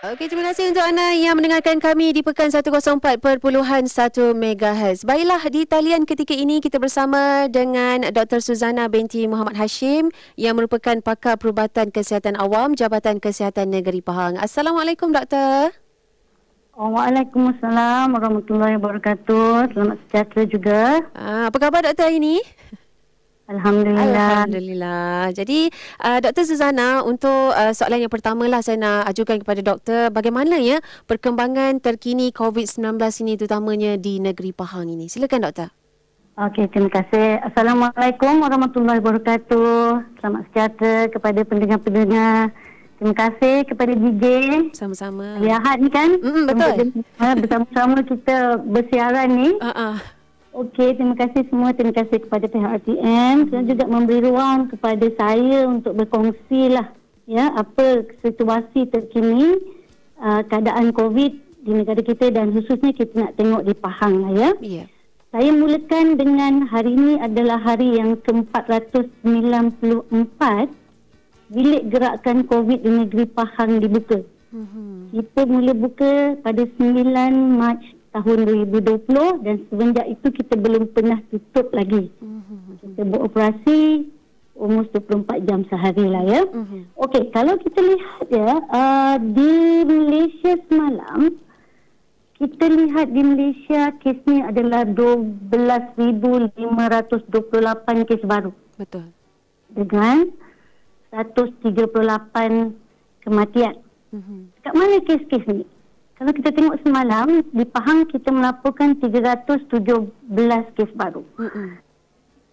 Okey, terima kasih untuk anda yang mendengarkan kami di Pekan 104.1 MHz. Baiklah, di talian ketika ini kita bersama dengan Dr. Suzana binti Muhammad Hashim yang merupakan pakar perubatan kesihatan awam Jabatan Kesihatan Negeri Pahang. Assalamualaikum, Doktor. Waalaikumsalam warahmatullahi wabarakatuh. Selamat sejahtera juga. Apa khabar, Doktor, hari ini? Alhamdulillah. Alhamdulillah. Jadi, Dr. Suzana, untuk soalan yang pertama lah saya nak ajukan kepada Doktor. Bagaimana ya perkembangan terkini COVID-19 ini terutamanya di negeri Pahang ini? Silakan, Doktor. Okey, terima kasih. Assalamualaikum warahmatullahi wabarakatuh. Selamat sejahtera kepada pendengar-pendengar. Terima kasih kepada DJ. Sama-sama. Hari Ahad ni kan? Betul. Bersama-sama kita bersiaran ni. Okey, terima kasih semua. Terima kasih kepada pihak RTM. Saya juga memberi ruang kepada saya untuk berkongsi lah. Ya, apa situasi terkini keadaan COVID di negara kita dan khususnya kita nak tengok di Pahang lah ya. Yeah. Saya mulakan dengan hari ini adalah hari yang ke-494 bilik gerakan COVID di negeri Pahang dibuka. Kita mula buka pada 9 Mac tahun 2020 dan semenjak itu kita belum pernah tutup lagi. Kita beroperasi almost 24 jam sehari lah ya. Okey, kalau kita lihat ya, di Malaysia semalam, kita lihat di Malaysia kesnya adalah 12,528 kes baru. Betul. Dengan 138 kematian. Kat mana kes-kes ni? Kalau kita tengok semalam, di Pahang kita melaporkan 317 kes baru.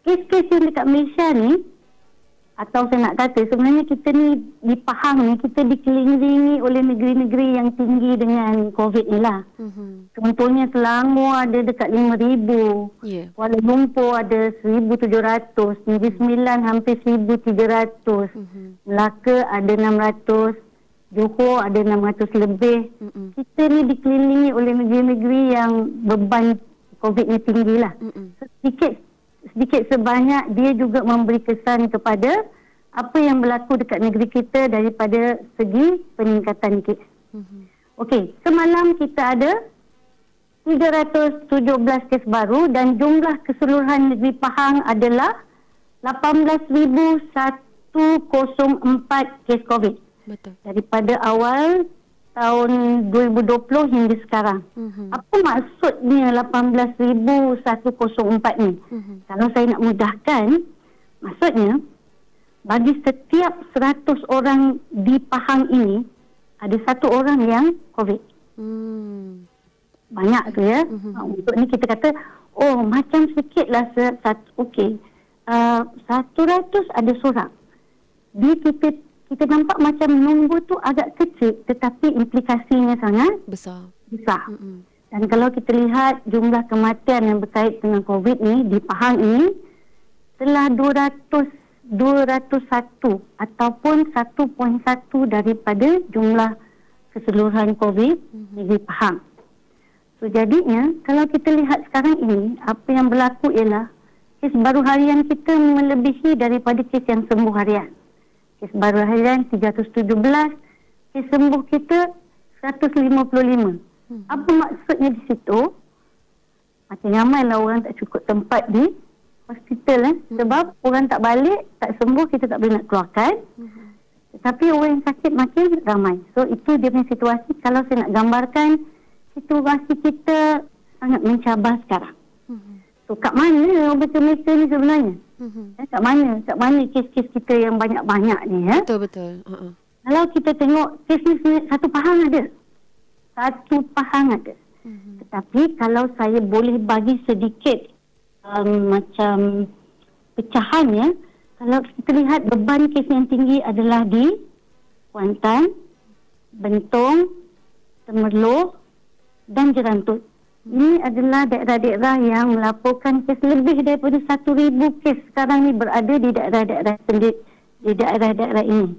Kes-kes yang dekat Malaysia ni, atau saya nak kata sebenarnya kita ni di Pahang ni, kita dikelilingi oleh negeri-negeri yang tinggi dengan COVID ni lah. Contohnya Selangor ada dekat 5,000. Kuala Lumpur ada 1,700. Negeri Sembilan hampir 1,300. Melaka ada 600. Johor ada 600 lebih. Kita ni dikelilingi oleh negeri-negeri yang beban COVID ni tinggi lah. Sedikit sebanyak dia juga memberi kesan kepada apa yang berlaku dekat negeri kita daripada segi peningkatan kes. Okey, semalam kita ada 317 kes baru dan jumlah keseluruhan negeri Pahang adalah 18,104 kes COVID. Betul. Daripada awal tahun 2020 hingga sekarang. Apa maksudnya 18,104 ni? Kalau saya nak mudahkan, maksudnya bagi setiap 100 orang di Pahang ini ada 1 orang yang COVID. Banyak tu ya. Untuk ni kita kata, oh macam sikit lah. Okey, 100 ada seorang. Kita nampak macam nombor tu agak kecil tetapi implikasinya sangat besar. Dan kalau kita lihat jumlah kematian yang berkait dengan COVID ni di Pahang ini telah 201 ataupun 1.1 daripada jumlah keseluruhan COVID di Pahang. So jadinya kalau kita lihat sekarang ini apa yang berlaku ialah kes baru harian kita melebihi daripada kes yang sembuh harian. Kes baru harian 317, kes sembuh kita 155. Apa maksudnya di situ? Macam ramailah orang tak cukup tempat di hospital sebab orang tak balik, tak sembuh, kita tak boleh nak keluarkan. Tetapi orang yang sakit makin ramai. So itu dia punya situasi. Kalau saya nak gambarkan, situasi kita sangat mencabar sekarang. So kat mana obat-obatan ni sebenarnya? Kat mana kes-kes kita yang banyak-banyak ni ya? Betul. Kalau kita tengok kes ni satu Pahang ada. Tetapi kalau saya boleh bagi sedikit macam pecahannya, kalau kita lihat beban kes yang tinggi adalah di Kuantan, Bentong, Temerloh dan Jerantut. Ini adalah daerah-daerah yang melaporkan kes lebih daripada 1,000 kes sekarang ni berada di daerah-daerah ini.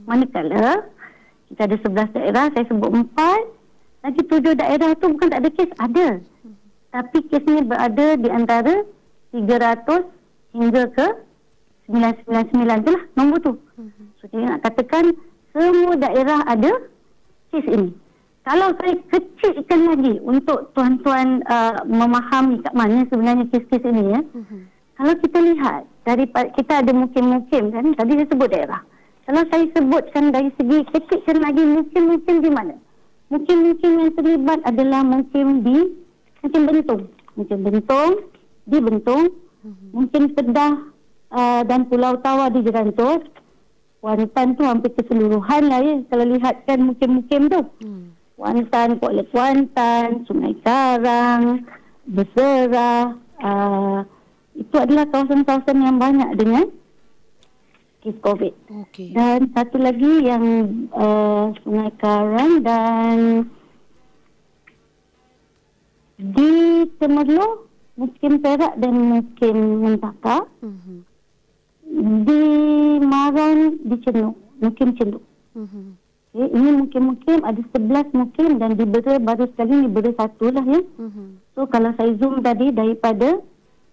Manakala kita ada 11 daerah, saya sebut 4, lagi 7 daerah tu bukan tak ada kes, ada. Tapi kesnya berada di antara 300 hingga ke 999 tu lah nombor tu. So saya nak katakan semua daerah ada kes ini. Kalau saya kecilkan lagi untuk tuan-tuan memahami kat mana sebenarnya kes-kes ini ya. Kalau kita lihat daripada kita ada mukim-mukim kan, tadi saya sebut daerah. Kalau saya sebutkan dari segi kecilkan lagi mukim-mukim di mana? Mukim-mukim yang terlibat adalah mukim Bentong. Mukim Bentong di Bentong, mukim Kedah dan Pulau Tawa di Jerantos. Kuantan tu hampir keseluruhan lah ya kalau lihatkan mukim-mukim tu. Kuantan, Kuala Kuantan, Sungai Karang, Bersera, itu adalah kawasan-kawasan yang banyak dengan kes COVID. Okay. Dan satu lagi yang Sungai Karang dan di Temerloh, Mukim Perak dan Mukim Mentaka. Di Maran, di Cenduk, Mukim Cenduk. Okay, ini mukim-mukim ada 11 mukim dan di Bera baru sekali ni Bera 1 lah ya. So kalau saya zoom tadi daripada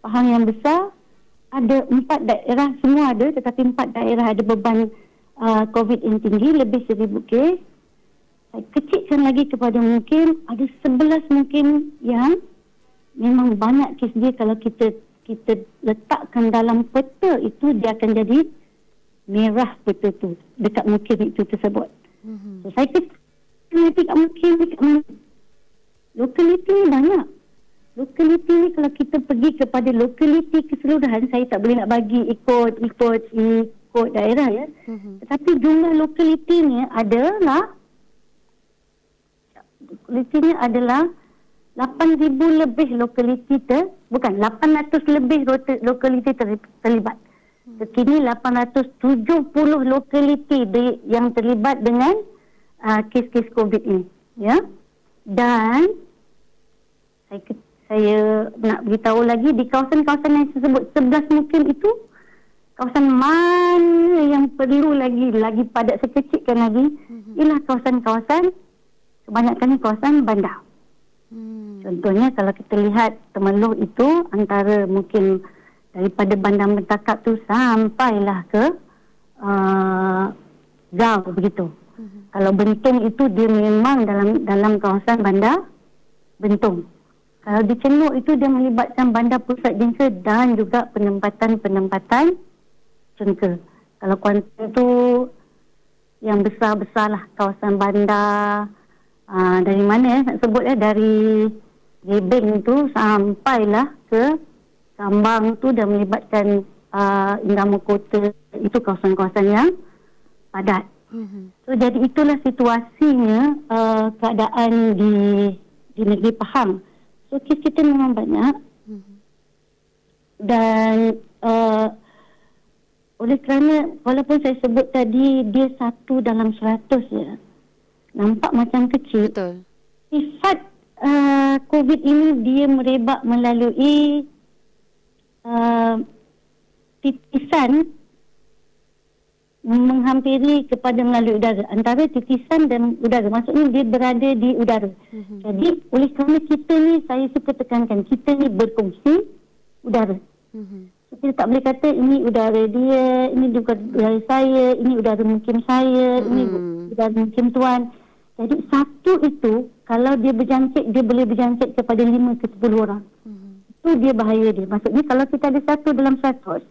Pahang yang besar, ada 4 daerah semua ada, tetapi 4 daerah ada beban COVID yang tinggi, lebih 1,000 kes. Saya kecilkan lagi kepada mukim, ada 11 mukim yang memang banyak kes dia. Kalau kita letakkan dalam peta itu, dia akan jadi merah peta tu dekat mukim itu tersebut. So, saya kata kat mukim kat mana? Lokaliti ni banyak. Lokaliti ni kalau kita pergi kepada lokaliti keseluruhan, saya tak boleh nak bagi ikut daerah ya. Tetapi jumlah lokaliti ni adalah 8,000 lebih lokaliti bukan 800 lebih lokaliti terlibat. Kini 870 lokaliti yang terlibat dengan kes-kes COVID ini, ya. Dan saya nak beritahu lagi di kawasan-kawasan yang saya sebut 11 mukim itu, kawasan mana yang perlu lagi padat sekecilkan lagi ialah kawasan-kawasan kebanyakannya kawasan bandar. Contohnya kalau kita lihat Temerloh itu antara mungkin daripada Bandar Mentakap tu sampailah ke Gau begitu. Kalau Bentong itu dia memang dalam kawasan bandar Bentong. Kalau di Cenduk itu dia melibatkan bandar pusat jangka dan juga penempatan jangka. Kalau Kuantan tu yang besar-besar lah kawasan bandar. Dari mana nak sebut dari Gebeng tu sampailah ke Sambang tu dah melibatkan Indrama Kota, itu kawasan-kawasan yang padat. So jadi itulah situasinya keadaan di negeri Pahang. So kes kita memang banyak dan oleh kerana walaupun saya sebut tadi dia 1 dalam 100 ya, nampak macam kecil. Betul. Sifat COVID ini dia merebak melalui titisan menghampiri kepada melalui udara. Antara titisan dan udara. Maksudnya dia berada di udara. Jadi oleh kerana kita ni, saya suka tekankan, kita ni berkongsi udara. So, kita tak boleh kata ini udara dia, ini udara saya, ini udara mungkin saya, ini udara mungkin tuan. Jadi satu itu, kalau dia berjangkit, dia boleh berjangkit kepada 5 ke 10 orang. Itu dia bahaya dia. Maksudnya kalau kita ada 1 dalam 100,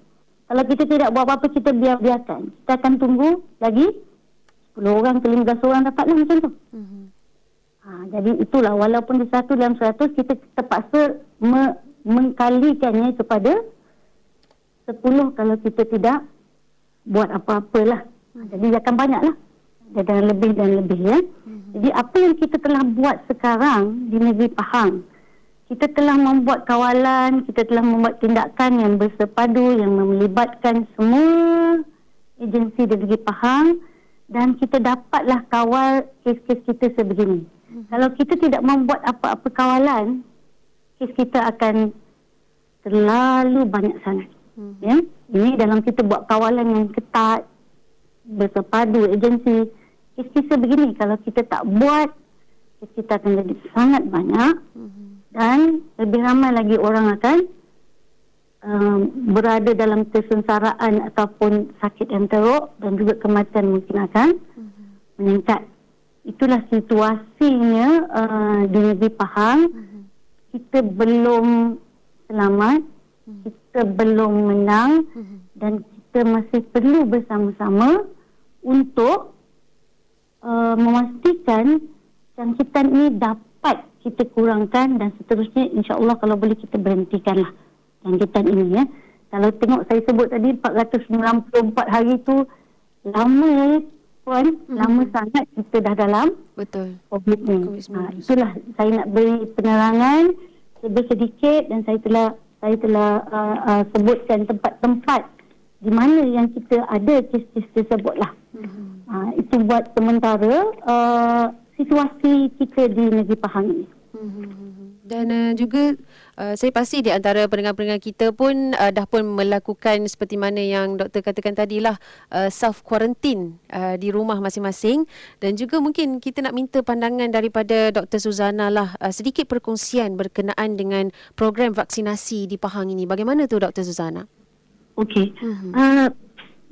kalau kita tidak buat apa-apa, kita biarkan. Kita akan tunggu lagi 10 orang ke 15 orang dapatlah macam tu. Jadi itulah, walaupun di 1 dalam 100, kita terpaksa mengkalikannya kepada 10 kalau kita tidak buat apa-apalah. Jadi akan banyaklah. Dan lebih ya. Jadi apa yang kita telah buat sekarang di negeri Pahang, kita telah membuat kawalan, kita telah membuat tindakan yang bersepadu, yang melibatkan semua agensi di negeri Pahang, dan kita dapatlah kawal kes-kes kita sebegini. Kalau kita tidak membuat apa-apa kawalan, kes kita akan terlalu banyak sangat. Ya? Ini dalam kita buat kawalan yang ketat, bersepadu agensi, kes begini kalau kita tak buat, kes kita akan jadi sangat banyak dan lebih ramai lagi orang akan berada dalam kesengsaraan ataupun sakit yang teruk dan juga kematian mungkin akan meningkat. itulah situasinya di negeri Pahang. Kita belum selamat, kita belum menang, dan kita masih perlu bersama-sama untuk memastikan jangkitan ini dapat kita kurangkan, dan seterusnya insya-Allah kalau boleh kita berhentikanlah jangkitan ini ya. Kalau tengok saya sebut tadi 494 hari tu lama ya puan, lama sangat kita dah dalam COVID ni. Itulah saya nak beri penerangan sedikit, dan saya telah sebutkan tempat-tempat di mana yang kita ada kes-kes tersebut lah. Itu buat sementara situasi kita di negeri Pahang ini. Dan juga saya pasti di antara pendengar-pendengar kita pun dah pun melakukan seperti mana yang doktor katakan tadilah, self quarantine di rumah masing-masing. Dan juga mungkin kita nak minta pandangan daripada Dr. Suzana lah, sedikit perkongsian berkenaan dengan program vaksinasi di Pahang ini. Bagaimana tu Dr. Suzana? Okey.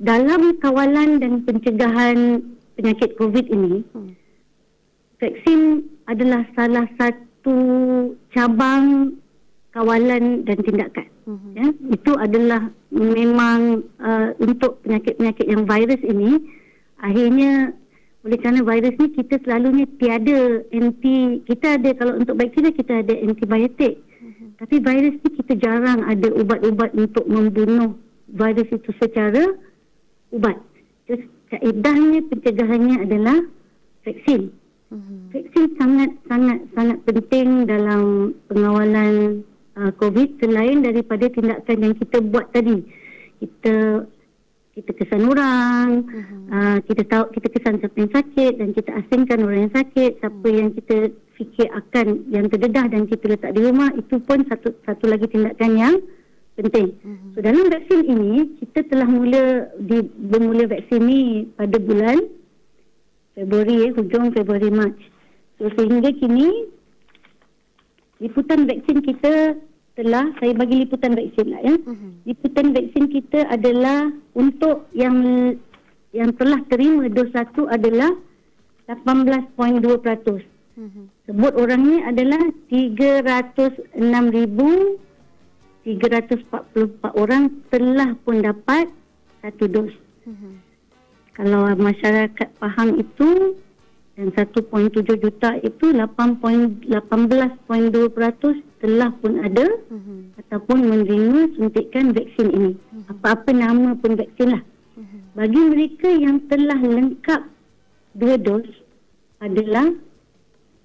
Dalam kawalan dan pencegahan penyakit COVID ini, vaksin adalah salah satu cabang kawalan dan tindakan. Ya, itu adalah memang untuk penyakit-penyakit yang virus ini, akhirnya oleh kerana virus ni kita selalunya tiada kita ada, kalau untuk vaksin kita ada antibiotik. Tapi virus ni kita jarang ada ubat-ubat untuk membunuh virus itu secara ubat. Terus kaedahnya pencegahannya adalah vaksin. Vaksin sangat penting dalam pengawalan COVID, selain daripada tindakan yang kita buat tadi. Kita kesan orang, kita tahu, kita kesan siapa yang sakit dan kita asingkan orang yang sakit. Siapa yang kita fikir akan yang terdedah dan kita letak di rumah, itu pun satu lagi tindakan yang penting. So dalam vaksin ini kita telah bermula vaksin ni pada bulan Februari, hujung Februari Mac. So sehingga kini liputan vaksin kita telah, saya bagi liputan vaksin lah ya. Liputan vaksin kita adalah untuk yang telah terima dos 1 adalah 18.2%. Sebut orangnya adalah 306,344 orang telah pun dapat satu dos. Kalau masyarakat Pahang itu dan 1.7 juta itu 18.2% telah pun ada ataupun menerima suntikan vaksin ini. Apa-apa nama pun vaksin lah. Bagi mereka yang telah lengkap 2 dos adalah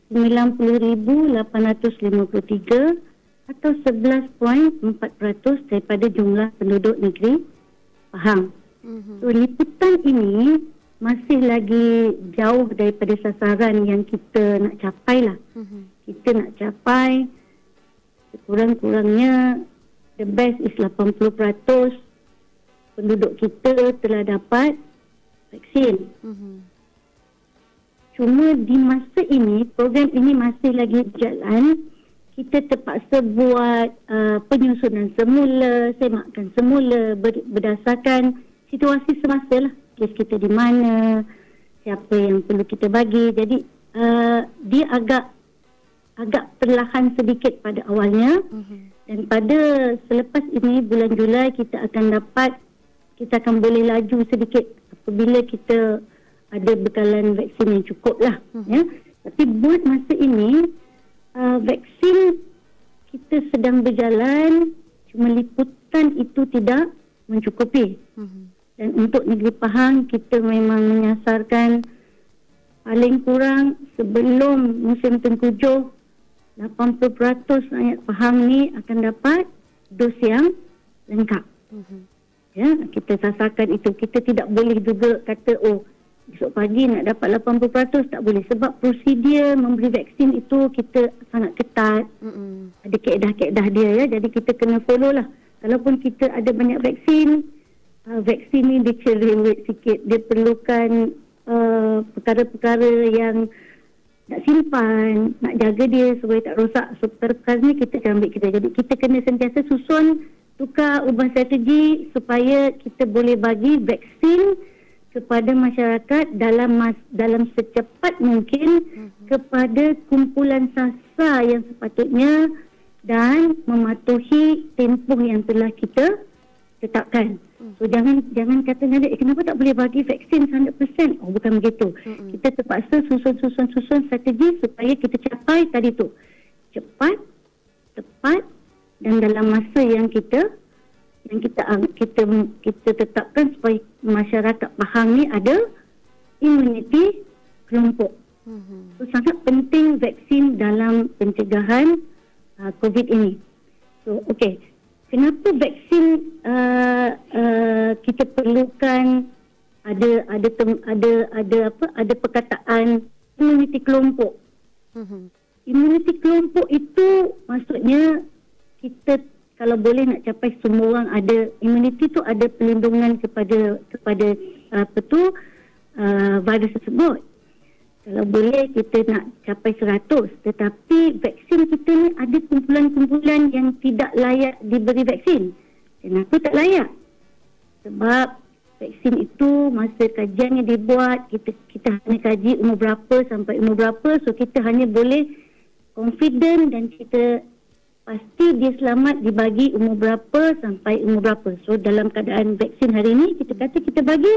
90,853 atau 11.4% daripada jumlah penduduk negeri Pahang. So liputan ini masih lagi jauh daripada sasaran yang kita nak capai lah. Kita nak capai sekurang-kurangnya the best is 80% penduduk kita telah dapat vaksin. Cuma di masa ini, program ini masih lagi berjalan. Kita terpaksa buat penyusunan semula, semakkan semula berdasarkan situasi semasa lah. Kes kita di mana, siapa yang perlu kita bagi. Jadi dia agak perlahan sedikit pada awalnya. Dan pada selepas ini bulan Julai kita akan boleh laju sedikit apabila kita ada bekalan vaksin yang cukup lah. Ya. Tapi buat masa ini vaksin kita sedang berjalan, cuma liputan itu tidak mencukupi. Dan untuk negeri Pahang kita memang menyasarkan paling kurang sebelum musim tengkujuh 80% rakyat Pahang ni akan dapat dos yang lengkap. Ya, kita sasarkan itu. Kita tidak boleh juga kata besok pagi nak dapat 80%, tak boleh. Sebab prosedur memberi vaksin itu kita sangat ketat. Ada kaedah-kaedah dia ya. Jadi kita kena follow lah. Kalaupun kita ada banyak vaksin, vaksin ni dia cerewet sikit. Dia perlukan perkara-perkara yang nak simpan, nak jaga dia supaya tak rosak. So perkara ni kita jangan ambil kita. Jadi kita kena sentiasa susun, tukar, ubah strategi supaya kita boleh bagi vaksin kepada masyarakat dalam secepat mungkin kepada kumpulan sasar yang sepatutnya dan mematuhi tempoh yang telah kita tetapkan. So jangan kata nada, kenapa tak boleh bagi vaksin 100%? Oh, bukan begitu. Kita terpaksa susun strategi supaya kita capai tadi tu. Cepat, tepat dan dalam masa yang kita tetapkan supaya masyarakat faham ni ada imuniti kelompok. So sangat penting vaksin dalam pencegahan COVID ini. So okey. Kenapa vaksin kita perlukan ada perkataan imuniti kelompok. Imuniti kelompok itu maksudnya kita kalau boleh nak capai semua orang ada imuniti tu, ada perlindungan kepada virus tersebut. Kalau boleh kita nak capai 100, tetapi vaksin kita ni ada kumpulan-kumpulan yang tidak layak diberi vaksin. Kenapa tak layak? Sebab vaksin itu masa kajiannya dibuat, kita hanya kaji umur berapa sampai umur berapa, so kita hanya boleh confident dan kita pasti dia selamat dibagi umur berapa sampai umur berapa. So dalam keadaan vaksin hari ini, kita kata kita bagi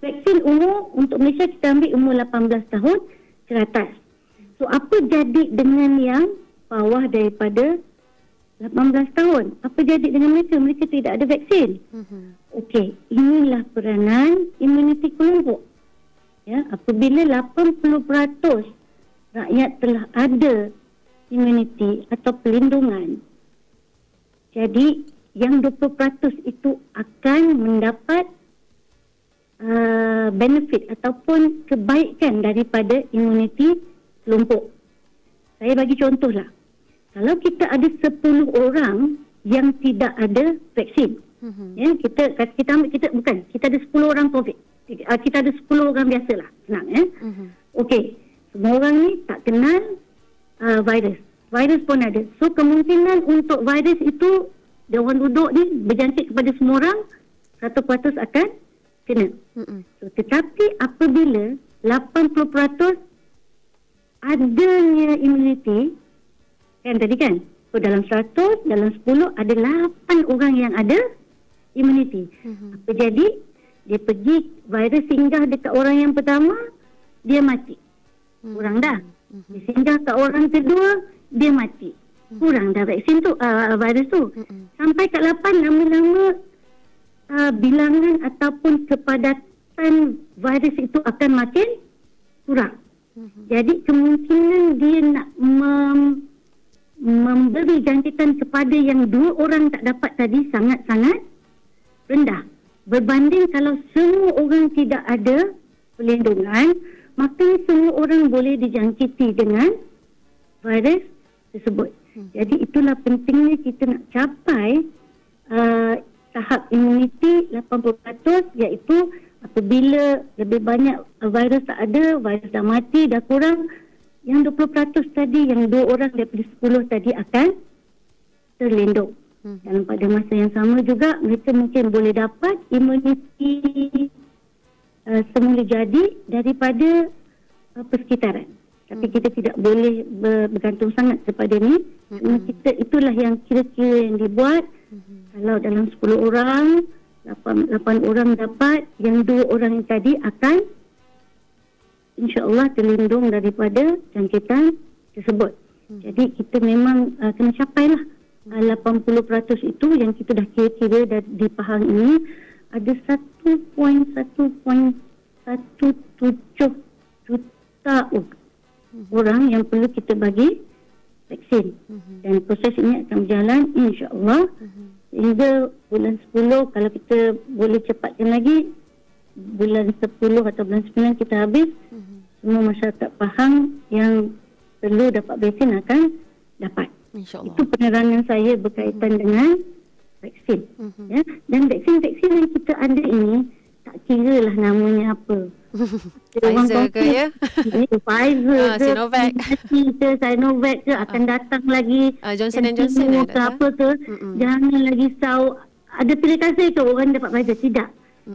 vaksin umur untuk Malaysia kita ambil umur 18 tahun ke atas. So apa jadi dengan yang bawah daripada 18 tahun? Apa jadi dengan mereka? Mereka tidak ada vaksin. Okey, inilah peranan imuniti kelompok. Ya, apabila 80% rakyat telah ada imuniti atau perlindungan, jadi yang 20% itu akan mendapat benefit ataupun kebaikan daripada imuniti kelompok. Saya bagi contohlah. Kalau kita ada 10 orang yang tidak ada vaksin, ya, kita ada 10 orang COVID. Kita ada 10 orang biasalah, senang ya. Okey, semua orang ni tak kenal virus. Virus pun ada. So kemungkinan untuk virus itu dia orang duduk ni berjangkit kepada semua orang 100% akan kena. So, tetapi apabila 80% adanya imuniti, kan tadi kan, so dalam 100, dalam 10 ada 8 orang yang ada imuniti. Apa jadi? Dia pergi, virus singgah dekat orang yang pertama, dia mati. Kurang dah. Dia singgah kat orang kedua, dia mati. Kurang dah vaksin tu, virus tu. Sampai kat 8, lama-lama bilangan ataupun kepadatan virus itu akan makin kurang. Jadi kemungkinan dia nak memberi jangkitan kepada yang 2 orang tak dapat tadi sangat-sangat rendah. Berbanding kalau semua orang tidak ada perlindungan, maka semua orang boleh dijangkiti dengan virus tersebut. Jadi itulah pentingnya kita nak capai tahap imuniti 80%, iaitu apabila lebih banyak virus tak ada, virus dah mati, dah kurang, yang 20% tadi, yang 2 orang daripada 10 tadi akan terlindung. Dan pada masa yang sama juga, mereka mungkin boleh dapat imuniti semula jadi daripada persekitaran. Tapi kita tidak boleh bergantung sangat kepada ni. Kita itulah yang kira-kira yang dibuat. Kalau dalam 10 orang, 8 orang dapat, yang 2 orang yang tadi akan insya-Allah terlindung daripada jangkitan tersebut. Jadi kita memang kena capailah 80% itu yang kita dah kira-kira di Pahang ini ada 1.17 juta orang yang perlu kita bagi vaksin. Dan proses ini akan berjalan insya-Allah hingga bulan 10. Kalau kita boleh cepatkan lagi, bulan 10 atau bulan 9 kita habis, semua masyarakat Pahang yang perlu dapat vaksin akan dapat. InsyaAllah. Itu peneranan saya berkaitan dengan vaksin. Ya? Dan vaksin-vaksin yang kita ada ini tak kira lah namanya apa. Pfizer ke ya? Pfizer ke, Sinovac ke akan datang lagi. Johnson & Johnson ke apa ke. Jangan lagi risau. Ada pilih kasih ke orang dapat Pfizer? Tidak.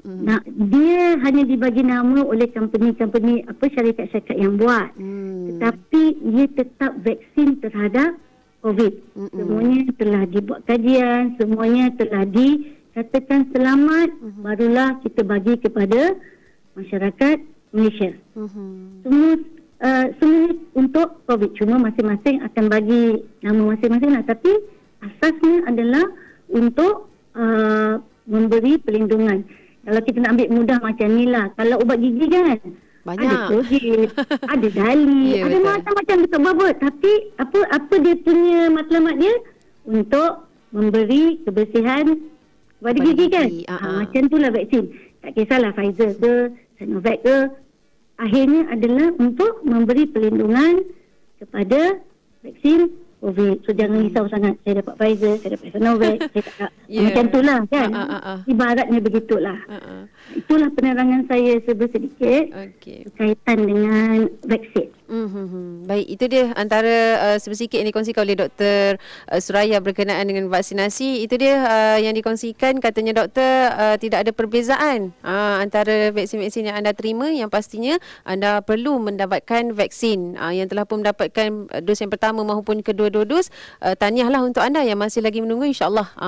Nah, dia hanya dibagi nama oleh company-company syarikat-syarikat yang buat. Tetapi ia tetap vaksin terhadap COVID. Semuanya telah dibuat kajian, semuanya telah dikatakan selamat, barulah kita bagi kepada masyarakat Malaysia. Semua untuk COVID. Cuma masing-masing akan bagi nama masing-masing lah. Tapi asasnya adalah untuk memberi perlindungan. Kalau kita nak ambil mudah macam ni lah. Kalau ubat gigi kan, banyak. Ada Colgate, ada Dali, ada macam-macam betul babut. Tapi apa dia punya matlamat dia? Untuk memberi kebersihan pada gigi kan. Macam tu lah vaksin. Tak kisahlah Pfizer ke, Sinovac ke. Akhirnya adalah untuk memberi perlindungan kepada vaksin COVID. So jangan risau sangat. Saya dapat Pfizer, saya dapat Sinovac, saya tak macam tu lah kan. Ibaratnya begitulah. Itulah penerangan saya sedikit berkaitan dengan vaksin. Baik, itu dia antara sedikit yang dikongsikan oleh Dr. Suraya berkenaan dengan vaksinasi. Itu dia yang dikongsikan. Katanya doktor tidak ada perbezaan antara vaksin-vaksin yang anda terima. Yang pastinya anda perlu mendapatkan vaksin yang telah pun mendapatkan dos yang pertama maupun kedua dos. Tahniahlah untuk anda yang masih lagi menunggu. InsyaAllah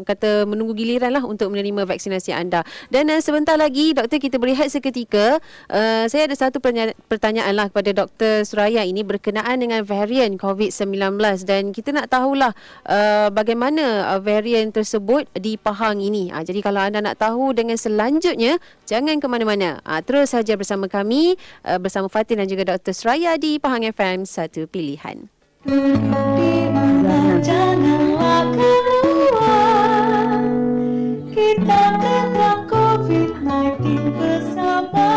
kata menunggu giliran lah untuk menerima vaksinasi anda. Dan sebentar lagi doktor, kita berehat seketika. Saya ada satu pertanyaan lah kepada Dr. Suraya ini berkenaan dengan varian COVID-19, dan kita nak tahulah bagaimana varian tersebut di Pahang ini. Jadi kalau anda nak tahu dengan selanjutnya, jangan ke mana-mana. Terus saja bersama kami, bersama Fatin dan juga Dr. Suraya di Pahang FM, satu pilihan. Janganlah keluar, kita tegak COVID-19 bersama.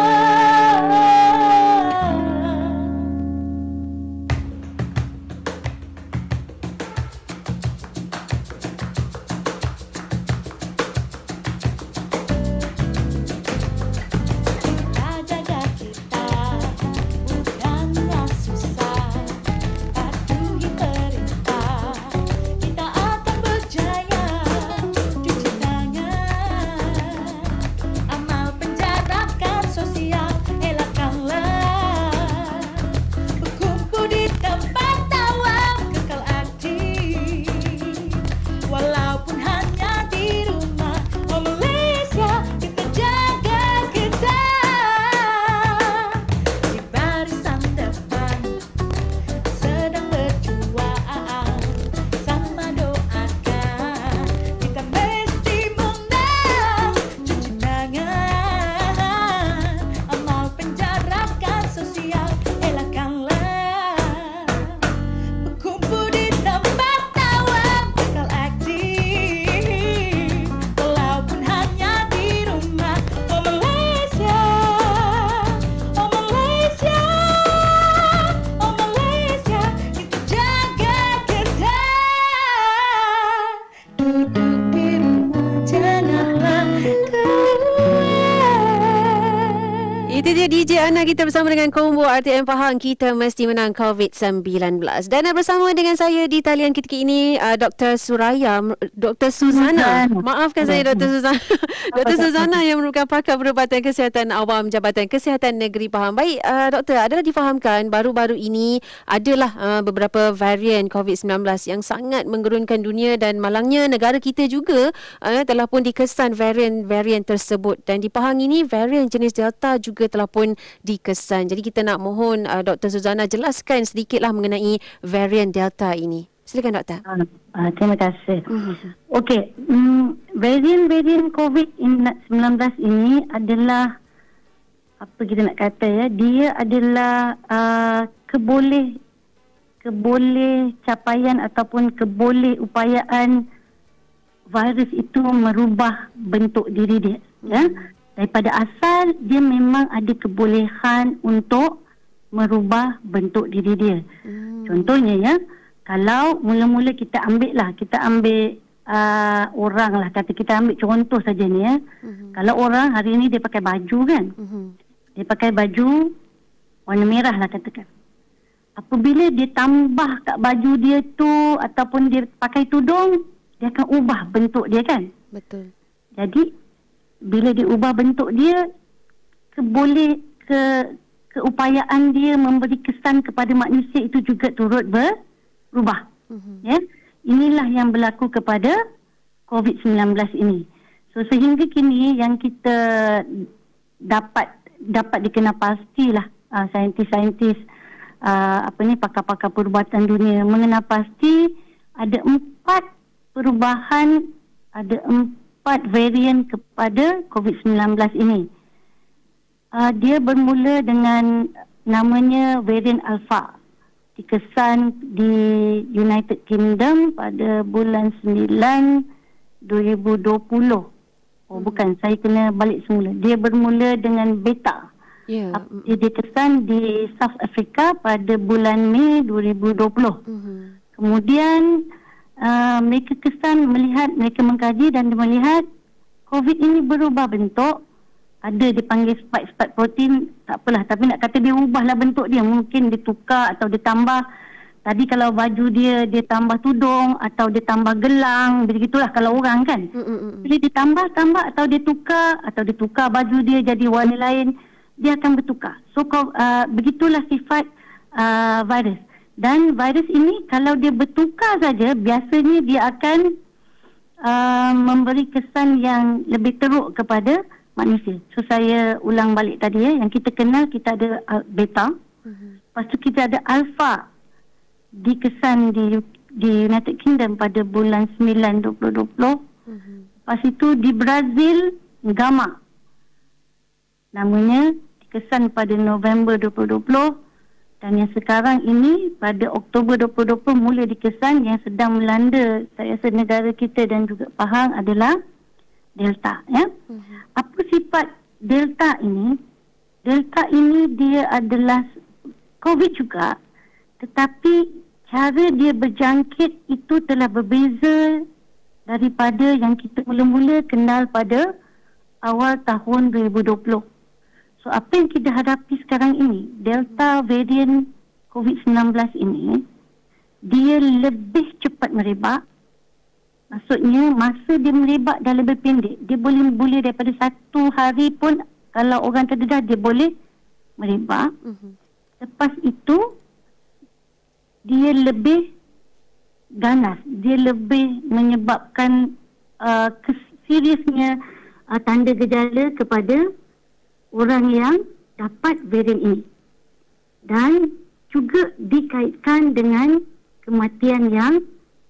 Itu dia DJ Ana, kita bersama dengan Combo RTM Pahang, kita mesti menang COVID-19. Dan bersama dengan saya di talian ketika ini Dr. Suraya, Dr. Suzana. Maafkan saya Dr. Suzana. Dr. Suzana yang merupakan pakar perubatan kesihatan awam Jabatan Kesihatan Negeri Pahang. Baik, doktor, adalah difahamkan baru-baru ini adalah beberapa varian COVID-19 yang sangat menggerunkan dunia, dan malangnya negara kita juga telah pun dikesan varian-varian tersebut. Dan di Pahang ini varian jenis Delta juga telah pun dikesan. Jadi kita nak mohon Dr. Suzana jelaskan sedikitlah mengenai varian Delta ini. Silakan doktor. Terima kasih. Okey, varian COVID-19 ini adalah apa kita nak kata ya, dia adalah keboleh capaian ataupun keboleh upayaan virus itu merubah bentuk diri dia, ya. Daripada asal dia memang ada kebolehan untuk merubah bentuk diri dia. Contohnya ya, kalau mula-mula kita ambil orang lah, kata kita ambil contoh saja ni ya. Kalau orang hari ni dia pakai baju kan, dia pakai baju warna merah lah katakan. Apabila dia tambah kat baju dia tu ataupun dia pakai tudung, dia akan ubah bentuk dia kan. Betul. Jadi bila dia ubah bentuk dia, keupayaan dia memberi kesan kepada manusia itu juga turut berubah. Ya, inilah yang berlaku kepada COVID-19 ini. So sehingga kini yang kita dapat dikenal pastilah saintis-saintis pakar-pakar perubatan dunia mengenal pasti ada 4 perubahan, ada 4 varian kepada COVID-19 ini. Dia bermula dengan namanya varian Alpha. Dikesan di United Kingdom pada bulan 9 2020. Bukan, saya kena balik semula. Dia bermula dengan Beta. Dia dikesan di South Africa pada bulan Mei 2020. Kemudian mereka mengkaji dan melihat COVID ini berubah bentuk. Ada dipanggil spike protein, tak apalah. Tapi nak kata dia ubahlah bentuk dia. Mungkin ditukar atau ditambah. Tadi kalau baju dia tambah tudung atau dia tambah gelang. Begitulah kalau orang kan. Jadi ditambah atau dia tukar baju dia jadi warna lain. Dia akan bertukar. So begitulah sifat virus. Dan virus ini kalau dia bertukar saja, biasanya dia akan memberi kesan yang lebih teruk kepada manusia. So saya ulang balik tadi yang kita kenal, kita ada Beta. Lepas tu kita ada Alpha dikesan di United Kingdom pada bulan 9 2020. Lepas itu di Brazil Gamma. Namanya dikesan pada November 2020 dan yang sekarang ini pada Oktober 2020 mula dikesan yang sedang melanda saya rasa negara kita dan juga Pahang adalah Delta, ya. Apa sifat Delta ini? Delta ini dia adalah COVID juga, tetapi cara dia berjangkit itu telah berbeza daripada yang kita mula-mula kenal pada awal tahun 2020. So apa yang kita hadapi sekarang ini, Delta varian COVID-19 ini, dia lebih cepat merebak. Maksudnya masa dia merebak dah lebih pendek. Dia boleh daripada 1 hari pun kalau orang terdedah dia boleh merebak. Lepas itu dia lebih ganas. Dia lebih menyebabkan seriusnya tanda gejala kepada orang yang dapat varian ini. Dan juga dikaitkan dengan kematian yang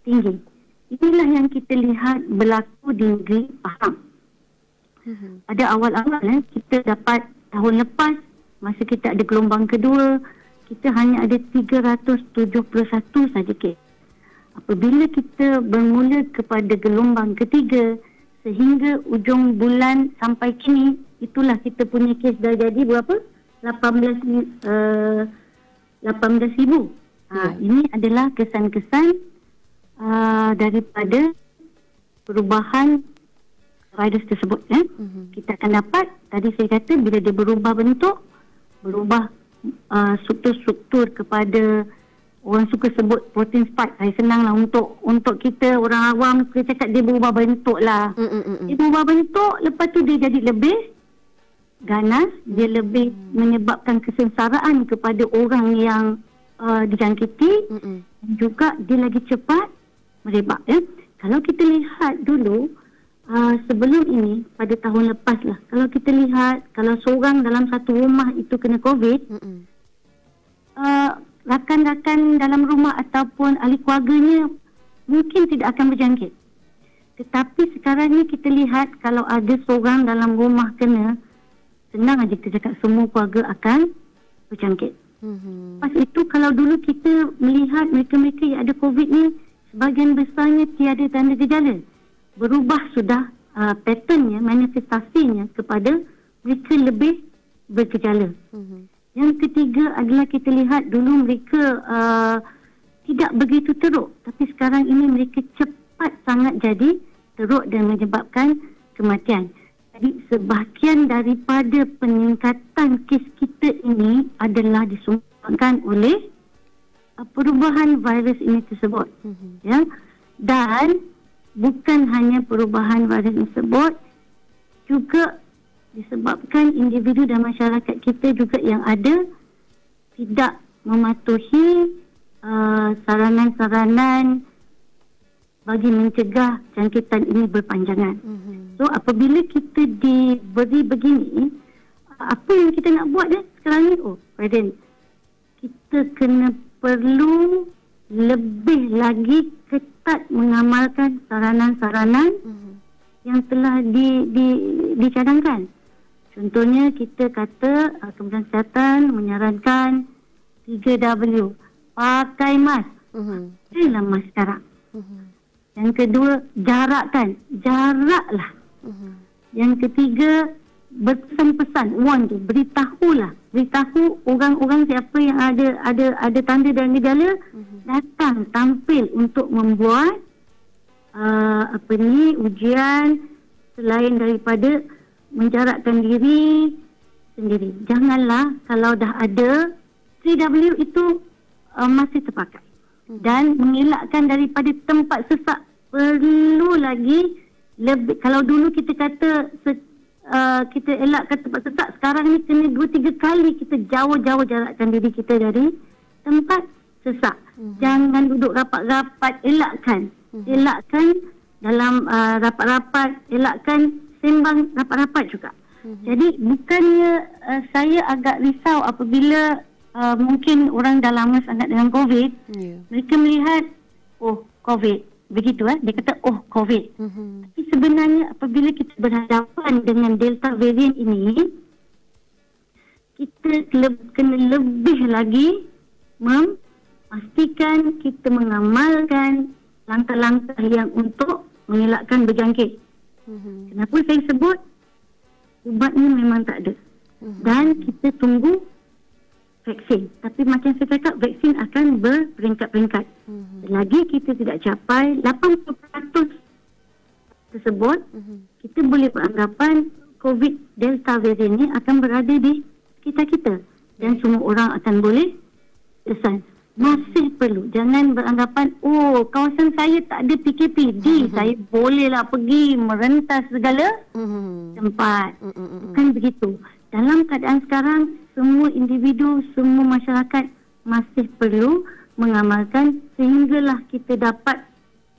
tinggi. Inilah yang kita lihat berlaku di negeri Pahang. Pada awal-awal kita dapat tahun lepas, masa kita ada gelombang kedua, kita hanya ada 371 saja kes. Apabila kita bermula kepada gelombang ketiga, sehingga ujung bulan sampai kini, itulah kita punya kes dah jadi berapa? 18,000. Ini adalah kesan-kesan daripada perubahan virus tersebut. Kita akan dapat, tadi saya kata bila dia berubah bentuk, berubah struktur kepada, orang suka sebut protein spike. Saya senanglah untuk kita orang awam, kita cakap dia berubah bentuk lah. Dia berubah bentuk, lepas tu dia jadi lebih ganas, dia lebih menyebabkan kesengsaraan kepada orang yang dijangkiti, juga dia lagi cepat merebak. Kalau kita lihat dulu sebelum ini, pada tahun lepas lah, kalau kita lihat, kalau seorang dalam satu rumah itu kena COVID, rakan-rakan dalam rumah ataupun ahli keluarganya mungkin tidak akan berjangkit. Tetapi sekarang ni kita lihat, kalau ada seorang dalam rumah kena, senang aja kita cakap semua keluarga akan berjangkit. Lepas itu, kalau dulu kita melihat mereka-mereka yang ada COVID ni, sebahagian besarnya tiada tanda gejala. Berubah sudah patternnya, manifestasinya kepada mereka lebih bergejala. Yang ketiga adalah kita lihat dulu mereka tidak begitu teruk, tapi sekarang ini mereka cepat sangat jadi teruk dan menyebabkan kematian. Jadi sebahagian daripada peningkatan kes kita ini adalah disumbangkan oleh perubahan virus ini tersebut. Ya. Dan bukan hanya perubahan virus tersebut, juga disebabkan individu dan masyarakat kita juga yang ada tidak mematuhi saranan-saranan bagi mencegah jangkitan ini berpanjangan. So apabila kita diberi begini, apa yang kita nak buat sekarang ni? Presiden, kita kena perlu lebih lagi ketat mengamalkan saranan-saranan yang telah dicadangkan. Contohnya kita kata Kementerian Kesihatan menyarankan 3W, pakai mask. Pakailah mask sekarang. Yang kedua, jaraklah. Yang ketiga, berpesan-pesan, beritahu orang-orang siapa yang ada tanda dan gejala, datang tampil untuk membuat ujian selain daripada menjarakkan diri sendiri. Janganlah kalau dah ada 3W itu masih terpakai. Dan mengelakkan daripada tempat sesak. Perlu lagi lebih. Kalau dulu kita kata kita elakkan tempat sesak, sekarang ni kena 2-3 kali kita jauh-jauh jarakkan diri kita dari tempat sesak. Jangan duduk rapat-rapat, elakkan dalam rapat-rapat, elakkan sembang rapat-rapat juga. Jadi bukannya saya agak risau apabila mungkin orang dah lama sangat dengan COVID, mereka melihat COVID begitu dia kata COVID. Tapi sebenarnya apabila kita berhadapan dengan Delta variant ini, kita kena lebih lagi memastikan kita mengamalkan langkah-langkah yang untuk mengelakkan berjangkit. Kenapa saya sebut ubatnya memang tak ada, dan kita tunggu vaksin. Tapi macam saya cakap, vaksin akan berperingkat-peringkat. Selagi kita tidak capai 80% tersebut, kita boleh beranggapan COVID Delta variant ini akan berada di sekitar kita dan semua orang akan boleh kesan. Masih perlu. Jangan beranggapan, kawasan saya tak ada PKP. Saya bolehlah pergi merentas segala tempat. Bukan begitu. Dalam keadaan sekarang, semua individu, semua masyarakat masih perlu mengamalkan sehinggalah kita dapat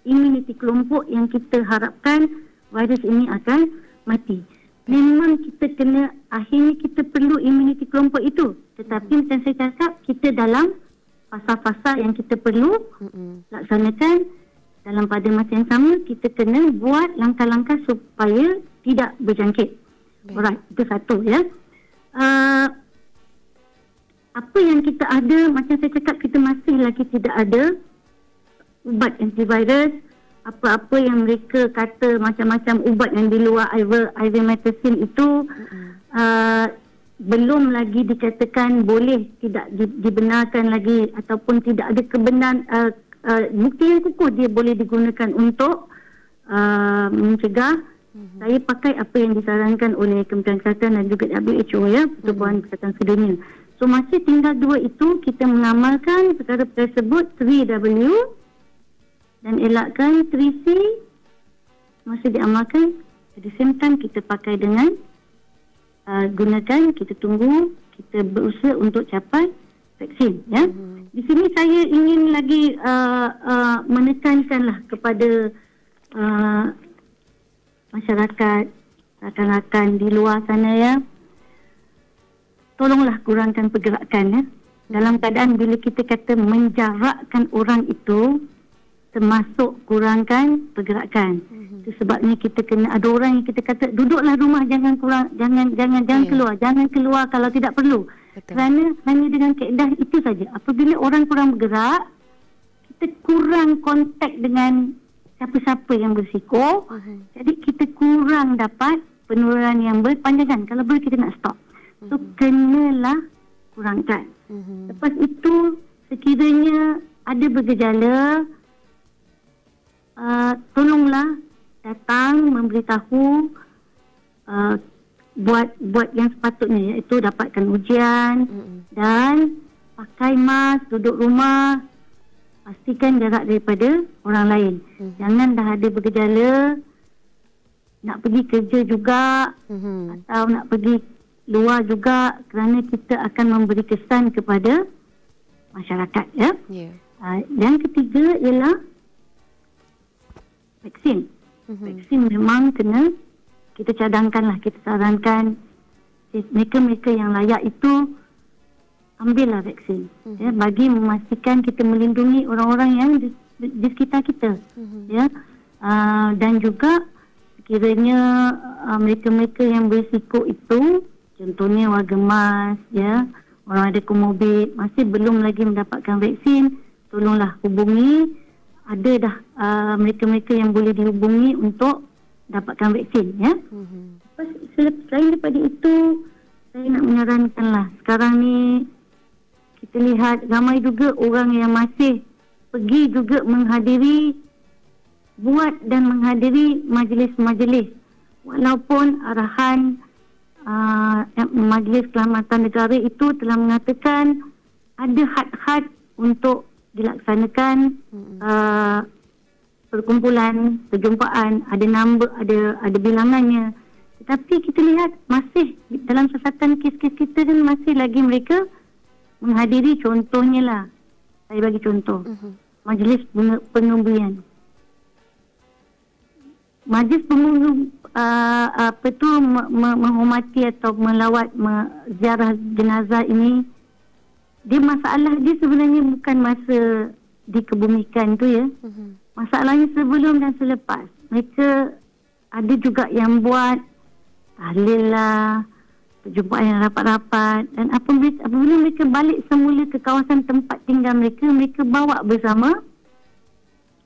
imuniti kelompok yang kita harapkan virus ini akan mati. Memang kita kena, akhirnya kita perlu imuniti kelompok itu. Tetapi macam saya cakap, kita dalam fasa-fasa yang kita perlu laksanakan. Dalam pada masa yang sama, kita kena buat langkah-langkah supaya tidak berjangkit. Alright, itu satu ya. Apa yang kita ada, macam saya cakap, kita masih lagi tidak ada ubat antivirus. Apa-apa yang mereka kata macam-macam ubat yang di luar ivermectin itu belum lagi dikatakan boleh, tidak dibenarkan lagi ataupun tidak ada kebenaran bukti yang kukuh dia boleh digunakan untuk mencegah. Saya pakai apa yang disarankan oleh Kementerian Kesihatan dan juga WHO ya, Pertubuhan Kesihatan Sedunia. So masih tinggal 2 itu, kita mengamalkan perkara tersebut 3W dan elakkan 3C masih diamalkan. At the same time kita pakai dengan gunakan, kita tunggu, kita berusaha untuk capai vaksin ya. Di sini saya ingin lagi menekankanlah kepada masyarakat, rakan-rakan di luar sana ya. Tolonglah kurangkan pergerakan ya. Dalam keadaan bila kita kata menjarakkan orang itu, termasuk kurangkan pergerakan. Itu sebabnya kita kena, ada orang yang kita kata duduklah rumah, jangan keluar, jangan keluar kalau tidak perlu. Kerana hanya dengan kaedah itu saja. Apabila orang kurang bergerak, kita kurang kontak dengan siapa-siapa yang berisiko. Jadi kita kurang dapat penularan yang berpanjangan. Kalau boleh kita nak stop. So kenalah kurangkan. Lepas itu, sekiranya ada bergejala, tolonglah datang memberitahu, buat yang sepatutnya, iaitu dapatkan ujian dan pakai mask, duduk rumah, pastikan jarak daripada orang lain. Jangan dah ada bergejala nak pergi kerja juga atau nak pergi luar juga, kerana kita akan memberi kesan kepada masyarakat, ya. Yang ketiga ialah vaksin. Vaksin memang kena kita cadangkanlah, kita sarankan mereka-mereka yang layak itu ambillah vaksin, ya, bagi memastikan kita melindungi orang-orang yang di sekitar kita, ya. Dan juga kiranya mereka-mereka yang berisiko itu, contohnya warga emas, ya, orang ada komorbid, masih belum lagi mendapatkan vaksin, tolonglah hubungi. Ada dah mereka-mereka yang boleh dihubungi untuk dapatkan vaksin, ya. Selain daripada itu, saya nak menyarankanlah, sekarang ni kita lihat ramai juga orang yang masih pergi juga buat dan menghadiri majlis-majlis, walaupun arahan Majlis Keselamatan Negara itu telah mengatakan ada had-had untuk dilaksanakan perkumpulan, perjumpaan, ada nombor, ada bilangannya. Tetapi kita lihat masih dalam siasatan kes-kes kita kan masih lagi mereka menghadiri, contohnya lah, saya bagi contoh, majlis pengembuian. Majlis pengembuian menghormati atau melawat ziarah jenazah ini, dia masalah dia sebenarnya bukan masa dikebumikan tu, ya. Masalahnya sebelum dan selepas. Mereka ada juga yang buat tahlil lah, perjumpaan yang rapat-rapat, dan apabila mereka balik semula ke kawasan tempat tinggal mereka, mereka bawa bersama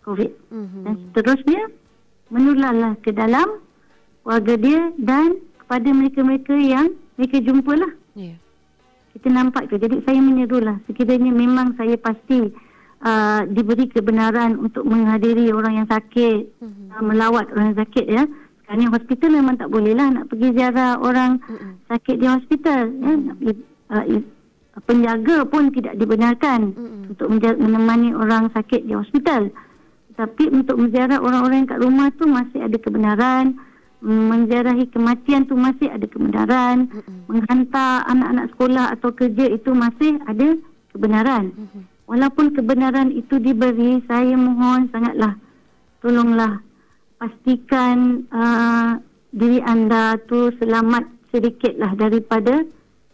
COVID. Dan seterusnya menularlah ke dalam keluarga dia dan kepada mereka-mereka yang mereka jumpa lah. Kita nampak tu. Jadi saya menyerulah, sekiranya memang saya pasti diberi kebenaran untuk menghadiri orang yang sakit, melawat orang yang sakit, ya. Sekarang ni hospital memang tak boleh lah nak pergi ziarah orang sakit di hospital, ya. Penjaga pun tidak dibenarkan untuk menemani orang sakit di hospital. Tapi untuk menziarah orang-orang yang kat rumah tu masih ada kebenaran. Menziarahi kematian tu masih ada kebenaran. Menghantar anak-anak sekolah atau kerja itu masih ada kebenaran. Walaupun kebenaran itu diberi, saya mohon sangatlah, tolonglah pastikan diri anda tu selamat sedikitlah daripada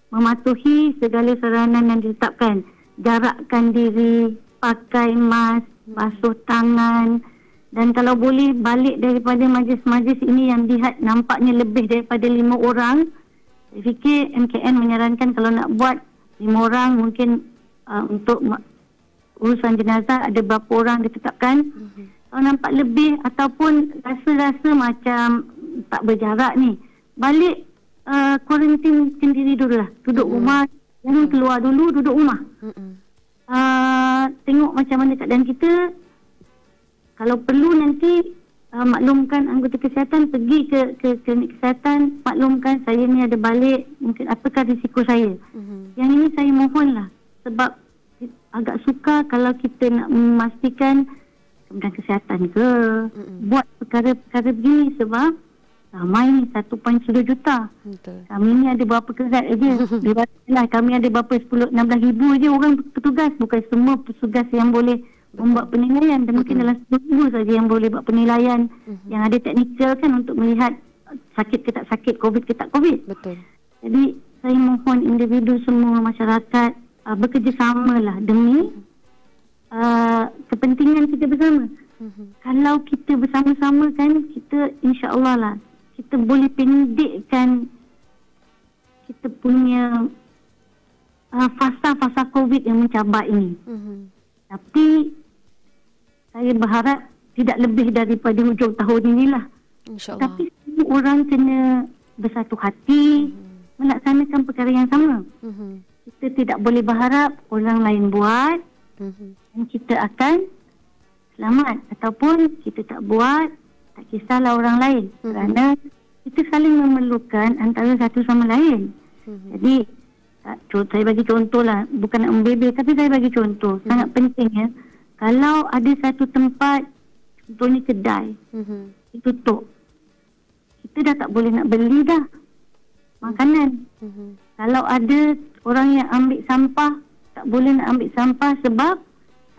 mematuhi segala saranan yang ditetapkan. Jarakkan diri, pakai mask, basuh tangan, dan kalau boleh balik daripada majlis-majlis ini yang lihat nampaknya lebih daripada 5 orang. Saya fikir MKN menyarankan kalau nak buat 5 orang, mungkin untuk urusan jenazah ada berapa orang ditetapkan. Kalau nampak lebih ataupun rasa-rasa macam tak berjarak ni, balik kuarantin sendiri dulu lah. Duduk rumah, jangan keluar dulu, duduk rumah. Tengok macam mana keadaan kita. Kalau perlu nanti maklumkan anggota kesihatan, pergi ke klinik kesihatan, maklumkan saya ni ada balik, mungkin apakah risiko saya. Yang ini saya mohonlah, sebab agak suka kalau kita nak memastikan kemudian kesihatan ke buat perkara-perkara begini, sebab ramai ni 1.2 juta. Kami ni ada berapa kerat aja. Lah, kami ada berapa 16 ribu aja orang petugas. Bukan semua petugas yang boleh membuat penilaian, dan mungkin dalam 10 ribu saja yang boleh buat penilaian. Yang ada teknikal kan untuk melihat sakit ke tak sakit, COVID ke tak COVID. Betul. Jadi saya mohon individu semua, masyarakat bekerjasamalah demi kepentingan kita bersama. Kalau kita bersama-sama kan, kita insya-Allah lah kita boleh pendekkan kita punya fasa-fasa COVID yang mencabar ini. Tapi saya berharap tidak lebih daripada hujung tahun inilah. InsyaAllah. Tapi semua orang kena bersatu hati melaksanakan perkara yang sama. Kita tidak boleh berharap orang lain buat dan kita akan selamat, ataupun kita tak buat, tak kisahlah orang lain. Kerana kita saling memerlukan antara satu sama lain. Jadi saya bagi contoh lah, bukan nak membebel, tapi saya bagi contoh. Sangat penting, ya. Kalau ada satu tempat, contohnya kedai, ditutup, kita dah tak boleh nak beli dah makanan. Kalau ada orang yang ambil sampah, tak boleh nak ambil sampah sebab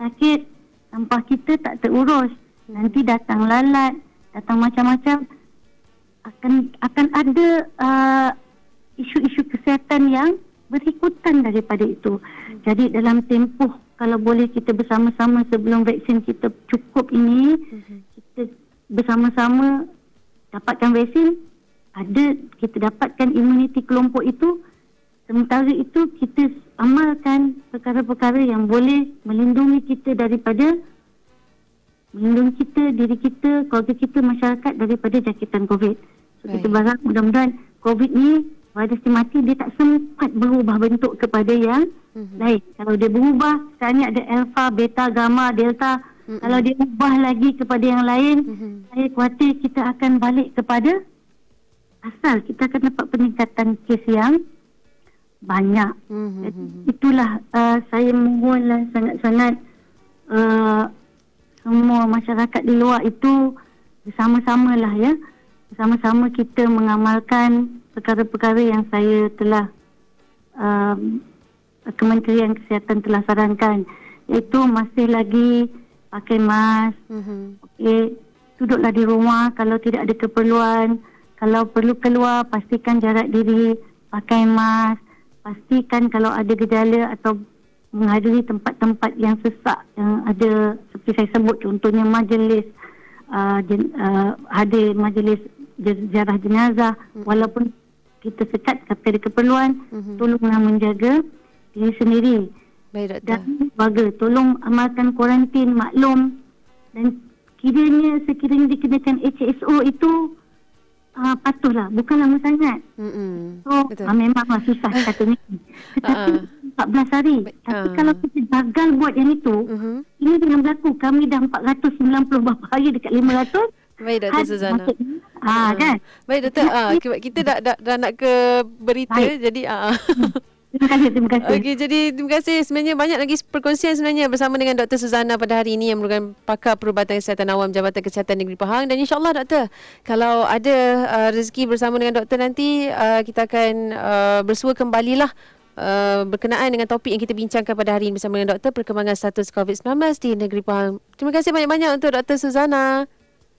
sakit, sampah kita tak terurus. Nanti datang lalat, datang macam-macam. Akan ada isu-isu kesihatan yang berikutan daripada itu. Jadi dalam tempoh, kalau boleh kita bersama-sama sebelum vaksin kita cukup ini, kita bersama-sama dapatkan vaksin, kita dapatkan imuniti kelompok itu. Sementara itu kita amalkan perkara-perkara yang boleh melindungi kita daripada, melindungi kita, diri kita, keluarga kita, masyarakat daripada jangkitan COVID. So, kita berharap mudah-mudahan COVID ni, virus mati, dia tak sempat berubah bentuk kepada yang lain. Kalau dia berubah, sekarang ni ada alpha, beta, gamma, delta. Kalau dia ubah lagi kepada yang lain, saya khawatir kita akan balik kepada asal. Kita akan dapat peningkatan kes yang banyak. Itulah saya mohonlah sangat-sangat semua masyarakat di luar itu bersama-sama lah ya. Bersama-sama kita mengamalkan perkara-perkara yang saya telah Kementerian Kesihatan telah sarankan, iaitu masih lagi pakai mask, duduklah di rumah kalau tidak ada keperluan. Kalau perlu keluar, pastikan jarak diri, pakai mask. Pastikan kalau ada gejala atau menghadiri tempat-tempat yang sesak, yang ada seperti saya sebut, contohnya majlis, hadir majlis ziarah jenazah, walaupun kita sekat tapi ada keperluan, tolonglah menjaga diri sendiri. Baik, Doktor. Dan keluarga, tolong amalkan kuarantin maklum, dan sekiranya dikenakan HSO itu patuhlah, bukan lama sangat. So memanglah susah katanya. Tetapi 14 hari. Tapi kalau kita gagal buat yang itu, ini yang berlaku. Kami dah 490 berapa hari dekat 500. Baik, Dr. Suzana. Kan? Baik, Doktor. Kita dah nak ke berita. Baik. Jadi Terima kasih. Okey, jadi terima kasih. Sebenarnya banyak lagi perkongsian sebenarnya bersama dengan Dr. Suzana pada hari ini yang merupakan pakar perubatan kesihatan awam Jabatan Kesihatan Negeri Pahang. Dan insyaAllah Doktor, kalau ada rezeki bersama dengan Doktor nanti, kita akan bersua kembalilah berkenaan dengan topik yang kita bincangkan pada hari ini bersama dengan Doktor, perkembangan status COVID-19 di Negeri Pahang. Terima kasih banyak-banyak untuk Dr. Suzana.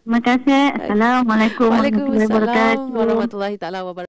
Terima kasih. Assalamualaikum warahmatullahi wabarakatuh.